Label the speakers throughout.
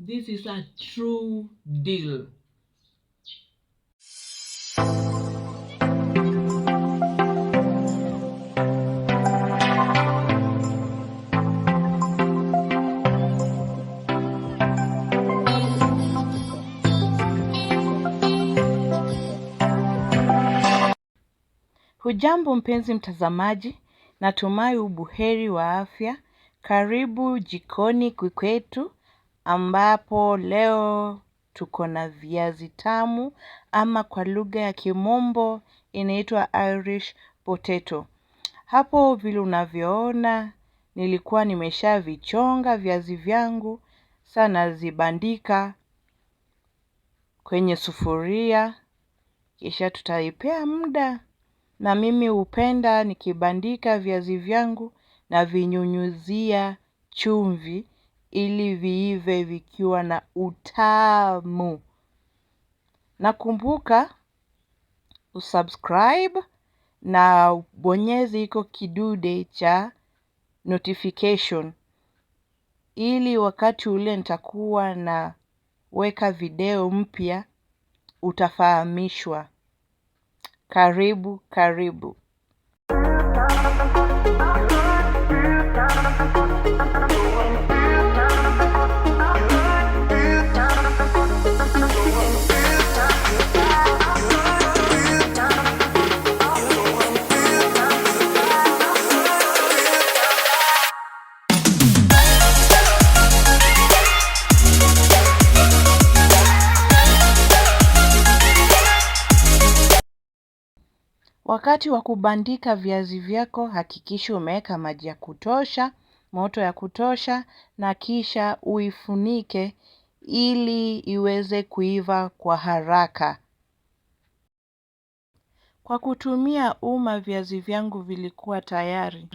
Speaker 1: This is a true deal. Hujambo mpenzi mtazamaji, natumai ubuheri wa afya. Karibu jikoni Kikwetu, ambapo leo tuko na viazi tamu ama kwa lugha ya kimombo inaitwa Irish potato. Hapo vile unavyoona nilikuwa nimeshavichonga viazi vyangu, sasa nazibandika kwenye sufuria, kisha tutaipea muda. Na mimi hupenda nikibandika viazi vyangu na vinyunyuzia chumvi ili viive vikiwa na utamu. Nakumbuka usubscribe na ubonyeze iko kidude cha notification ili wakati ule nitakuwa na weka video mpya utafahamishwa. Karibu, karibu. Wakati wa kubandika viazi vyako hakikisha umeweka maji ya kutosha, moto ya kutosha na kisha uifunike ili iweze kuiva kwa haraka. Kwa kutumia viazi vyangu vilikuwa tayari.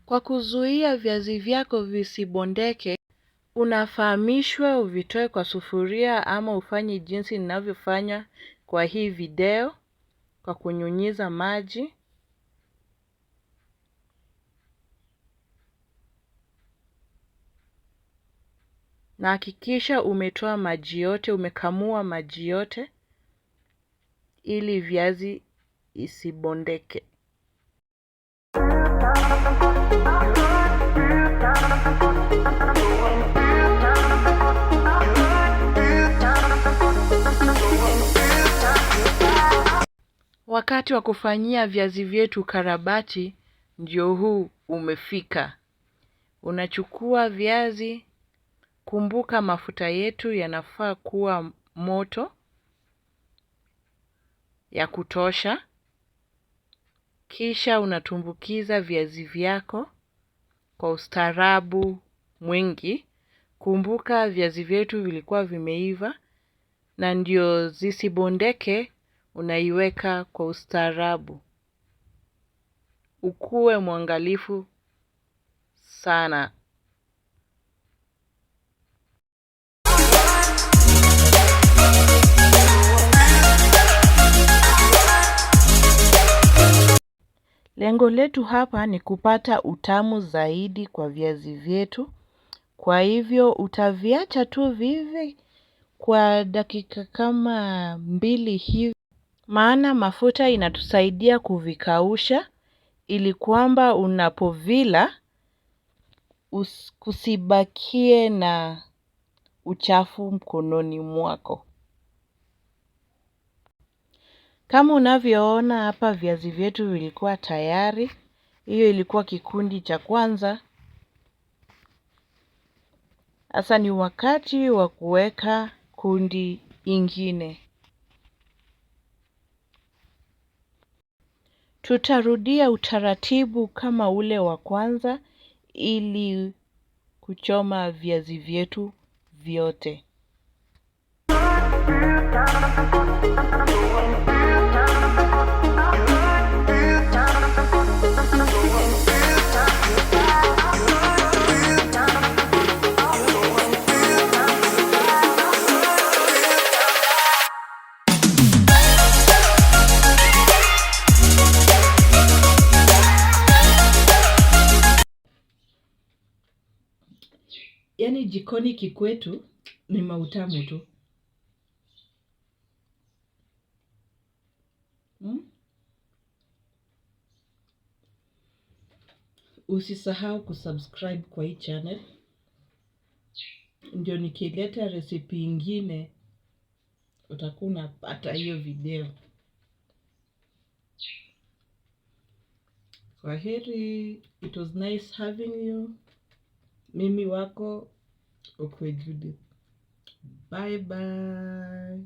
Speaker 1: Kwa kuzuia viazi vyako visibondeke, unafahamishwa uvitoe kwa sufuria ama ufanye jinsi ninavyofanya kwa hii video. Kwa kunyunyiza maji na hakikisha umetoa maji yote, umekamua maji yote ili viazi isibondeke. Wakati wa kufanyia viazi vyetu ukarabati ndio huu umefika. Unachukua viazi, kumbuka mafuta yetu yanafaa kuwa moto ya kutosha. Kisha unatumbukiza viazi vyako kwa ustaarabu mwingi. Kumbuka viazi vyetu vilikuwa vimeiva na ndio zisibondeke. Unaiweka kwa ustaarabu. Ukuwe mwangalifu sana. Lengo letu hapa ni kupata utamu zaidi kwa viazi vyetu. Kwa hivyo utaviacha tu vive kwa dakika kama 2 hivi. Maana mafuta inatusaidia kuvikausha ili kwamba unapovila kusibakie na uchafu mkononi mwako. Kama unavyoona hapa viazi vyetu vilikuwa tayari. Hiyo ilikuwa kikundi cha kwanza. Sasa ni wakati wa kuweka kundi ingine. Tutarudia utaratibu kama ule wa kwanza ili kuchoma viazi vyetu vyote. Yaani jikoni Kikwetu ni mautamu tu. Usisahau kusubscribe kwa hii channel, ndio nikileta recipe ingine utakuwa unapata hiyo video. Kwaheri, it was nice having you. Mimi wako Kikwetu. Bye bye.